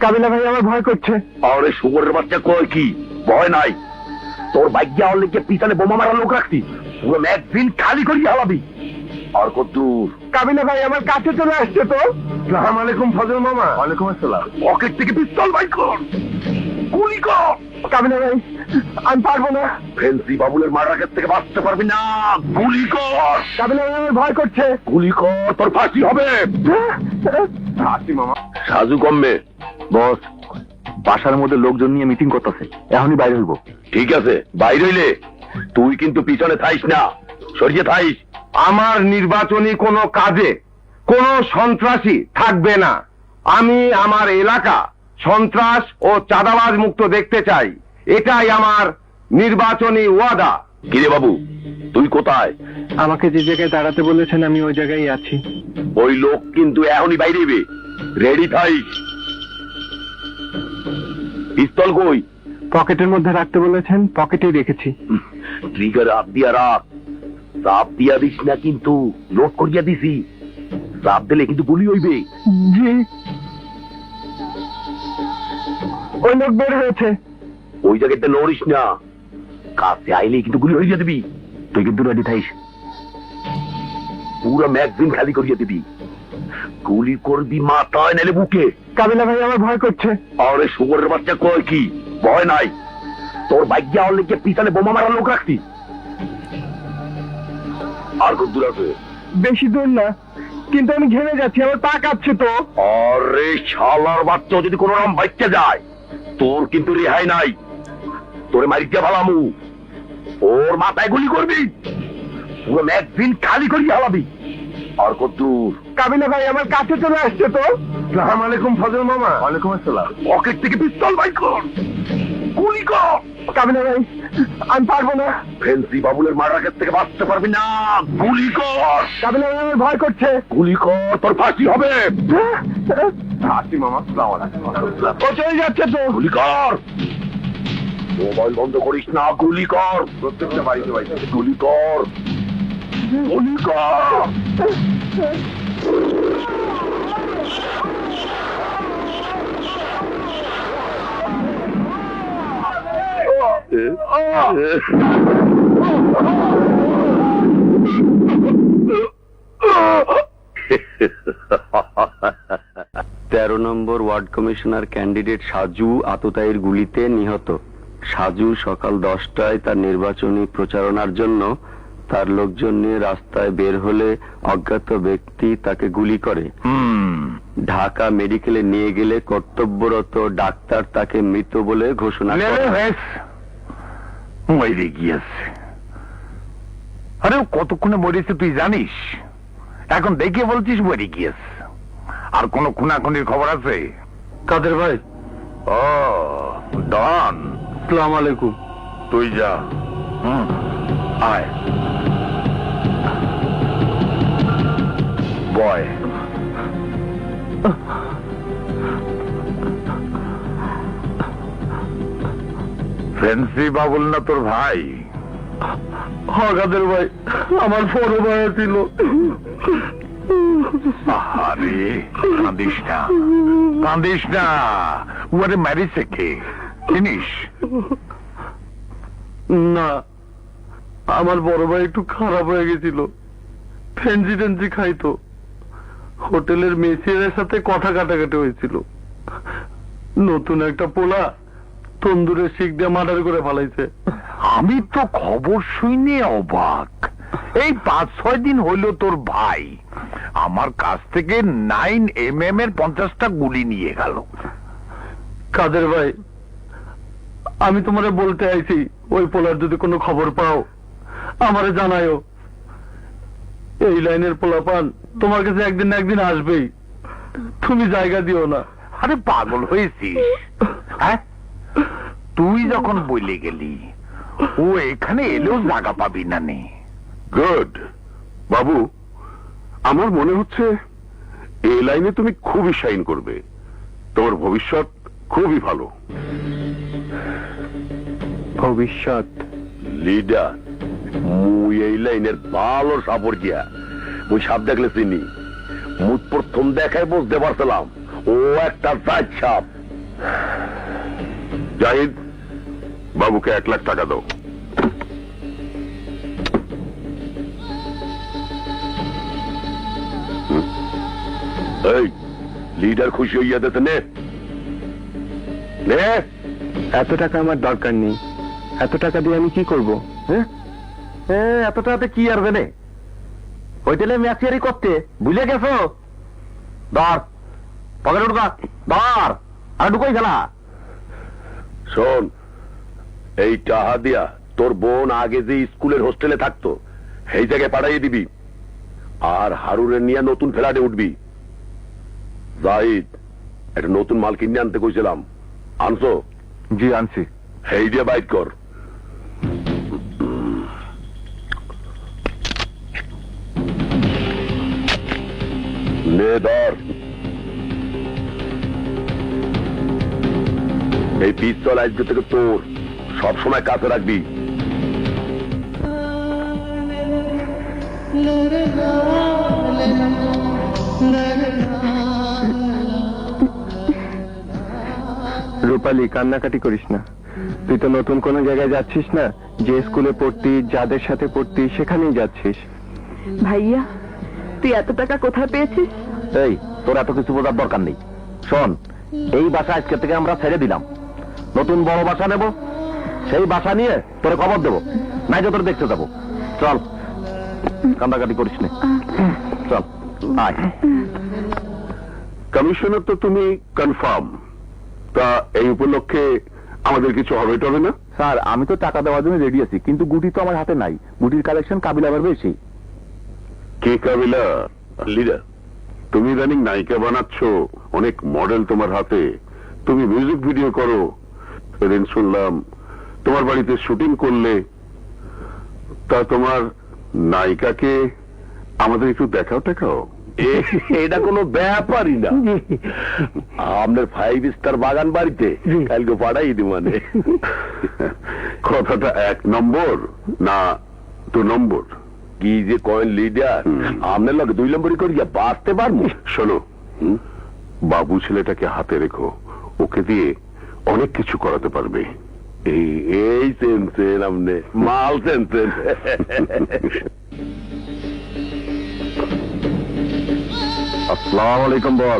কাবিলা ভাই আমার ভয় করছে। আরে শুয়োরের বাচ্চা কয় কি ভয় নাই? তোর বাইকে আমার লেগে পিছনে বোমা মারা লোক রাখতি, পুরো ম্যাগজিন খালি করিয়ে হালাবি। আর কদ্দূর? কাবিলা ভাই আমার কাছে চলে আসছে তো। আসসালামু আলাইকুম ফজল মামা। ওয়ালাইকুম আসসালাম। পকেট থেকে পিস্তল বাইর কর, গুলি কর। কাবিলা ভাই আমি পারবো না। ফেন্সি বাবুলের মারাকের থেকে বাঁচতে পারবি না, গুলি কর। কাবিলা ভাই আমার ভয় করছে। গুলি কর, তোর ফাঁসি হবে। আসি মামা। সাজু কমবে। বস বাসার মধ্যে লোকজন নিয়ে মিটিং করতেছে, এখনই বাইরে হইব। ঠিক আছে, বাইরে হইলে তুই কিন্তু পিছনে থাইস না, সরিয়ে থাইস। আমার নির্বাচনী কোনো কাজে কোন সন্ত্রাসী থাকবে না। আমি আমার এলাকা সন্ত্রাস ও চাঁদাবাজ মুক্ত দেখতে চাই, এটাই আমার নির্বাচনী ওয়াদা। কিরে বাবু, তুই কোথায়? আমাকে যে জায়গায় দাঁড়াতে বলেছেন আমি ওই জায়গায় আছি। ওই লোক কিন্তু এখনই বাইরে হইবে, রেডি থাইস। পিস্তল কই? পকেটের মধ্যে রাখতে বলেছেন, পকেটেই রেখেছি। ট্রিগার হাত দিয়া রাখ, চাপ দিয়া দিস না কিন্তু। লোড করিয়া দিছি, চাপ দিলে কিন্তু গুলি হইবে। জি। ওই লোক বের হয়েছে। ওই জায়গাতে লড়িস না, কাছে আইলে কিন্তু গুলি হইয়া দিবি। তুই কিন্তু রেডি থাইস, পুরো ম্যাগজিন খালি করিয়া দিবি। গুলি করবি মাথায় নাইলে বুকে। কাবিলা ভাই আমার ভয় করছে। আরে শুয়োরের বাচ্চা কয় কি ভয় নাই? তোর বাইকে আমার লেগে পিছনে বোমা মারা লোক রাখতি। আর কত দূর আছে? বেশি দূর না, কিন্তু আমি ঘেমে যাচ্ছি, আমার পা কাঁপছে তো। আরে শালার বাচ্চা, যদি কোনো রকম বাইকে যায় তোর কিন্তু রেহাই নাই। তোরে মারিতে ভালামু, ওর মাথায় গুলি করবি, পুরো ম্যাগজিন খালি করিয়ে হালাবি। আর কত দূর? কাবিলা ভাই আমার কাছে চলে আসছে তো। আসসালামু আলাইকুম ফজল মামা। ওয়ালাইকুম আসসালাম। পকেট থেকে পিস্তল বাইর কর, গুলি কর। কাবিলা ভাই আমি পারবো না। ফেন্সি বাবুলের মারাকের থেকে বাঁচতে পারবি না, গুলি কর। কাবিলা ভাই আমার ভয় করছে। গুলি কর, তোর ফাঁসি হবে। আসি মামা। আসসালামু আলাইকুম। ও চলে যাচ্ছে তো। গুলি কর, মোবাইল বন্ধ করিস না, গুলি কর। প্রত্যেকটা বাড়িতে বাড়িতে গুলি কর, গুলি কর। তেরো নম্বর ওয়ার্ড কমিশনার ক্যান্ডিডেট সাজু আততায়ীর গুলিতে নিহত। সাজু সকাল 10টায় তার নির্বাচনী প্রচারণার জন্য তার লোকজন নিয়ে রাস্তায় বের হলে অজ্ঞাত ব্যক্তি তাকে গুলি করে। ঢাকা মেডিকেলে নিয়ে গেলে কর্তব্যরত ডাক্তার তাকে মৃত বলে ঘোষণা করে। মরে গিয়েছে। আরে ও কতক্ষণে মরেছে তুই জানিস? এখন দেখে বলছিস মরে গিয়েছে। আর কোন খুনাখুনির খবর আছে? কাদের ভাই। ও ডন, আসসালামু আলাইকুম। তুই যা। আয় বয়। ফেন্সি বাবুল না তোর ভাই? হ্যাঁ কাদের ভাই, আমার বড় ভাই ছিল। আরে কাঁদিস না, কাঁদিস না। ওরে মারিছে কে চিনিস? না, আমার বড় ভাই একটু খারাপ হয়ে গেছিল, ফেন্সি টেন্সি খাইতো। হোটেলের মেসিদের সাথে কথা কাটাকাটি হয়েছিল। নতুন একটা পোলা তন্দুরের শিক দিয়ে মার্ডার করে ফেলাইছে। আমি তো খবর শুনে অবাক। এই 5-6 দিন হইল তোর ভাই আমার কাছ থেকে 9mm এর 50টা গুলি নিয়ে গেল। কাদের ভাই আমি তোমারে বলতে আইছি, ওই পোলার যদি কোনো খবর পাও আমারে জানায়ও। এই লাইনের পোলা পান তোমার কাছে একদিন না একদিন আসবেই, তুমি জায়গা দিও না। আরে পাগল হয়েছিস? হ্যাঁ, তুই যখন বলে গেলি ও এখানে এলেও জায়গা পাবি না নে। গুড বাবু, আমার মনে হচ্ছে এই লাইনে তুমি খুবই শাইন করবে। তোমার ভবিষ্যৎ খুবই ভালো। ভবিষ্যৎ লিডার মুই এই লাইনের ভালো সাপোর্ট গিয়া। মুই সাপ দেখলে চিনি, মুই প্রথম দেখায় বুঝতে পারছিলাম ও একটা জাত সাপ। জাহিদ, বাবুকে 1 লাখ টাকা দাও। এই লিডার খুশি হইয়া দিতে নে নে। এত টাকা আমার দরকার নেই। এত টাকা দিয়ে আমি কি করব? হ্যাঁ, এত টাকাতে কি আর জানে? হোটেলে ম্যাচিয়ারি করতে ভুলে গেছো? ধর পকেটে ঢুকা, ধর আর ঢুকাই খেলা। শোন, এই টাহা দিয়া তোর বোন আগে যে স্কুলের হোস্টেলে থাকতো সেই জায়গায় পাঠাইয়ে দিবি, আর হারুনের নিয়ে নতুন ফ্ল্যাটে উঠবি। জাহিদ, একটা নতুন মাল কিনে আনতে কইছিলাম, আনছো? জি আনছি। এই দিয়ে বাইট কর। নে ধর। এই পিস্তল আজকে থেকে তোর, সব সময় কাছে রাখবি। রূপালী, কান্নাকাটি করিস না। তুই তো নতুন কোন জায়গায় যাচ্ছিস না, যে স্কুলে পড়তি, যাদের সাথে পড়তি সেখানেই যাচ্ছিস। ভাইয়া, তুই এত টাকা কোথায় পেয়েছিস? এই, তোর এত কিছু বোঝার দরকার নেই। শোন, এই বাসা আজকে থেকে আমরা ছেড়ে দিলাম, নতুন বড় বাসা নেব, সেই বাসা নিয়ে তোরে খবর দেবো, নাই যে তোর দেখতে যাবো। চল, কান্নাকাটি করিস না, চল আয়। কমিশনার তো তুমি কনফার্ম, তা এই উপলক্ষে আমাদের কিছু হবে টবে না? স্যার, আমি তো টাকা দেওয়ার জন্য রেডি আছি, কিন্তু গুটি তো আমার হাতে নাই। গুটির কালেকশন কাবিল আবার বেশি। কে কাবিলা? লিডার, তুমি ইদানিং নায়িকা বানাচ্ছ, অনেক মডেল তোমার হাতে, তুমি মিউজিক ভিডিও করো। সেদিন শুনলাম তোমার বাড়িতে শুটিং করলে, তা তোমার নায়িকাকে আমাদের একটু দেখাও টেকাও। এটা কোনো ব্যাপারই না। আপনার 5 স্টার বাগান বাড়িতে কালকে পাঠাই দি। মানে কথাটা 1 নম্বর না 2 নম্বর? কি যে কয়েন লিডার, আপনার লোক 2 নম্বরই করিয়া বাঁচতে পারবো। শোনো, বাবু ছেলেটাকে হাতে রেখো, ওকে দিয়ে অনেক কিছু করাতে পারবে। এই সেন্সেন আপনি মাল সেন্সেন। আসসালামু আলাইকুম বস।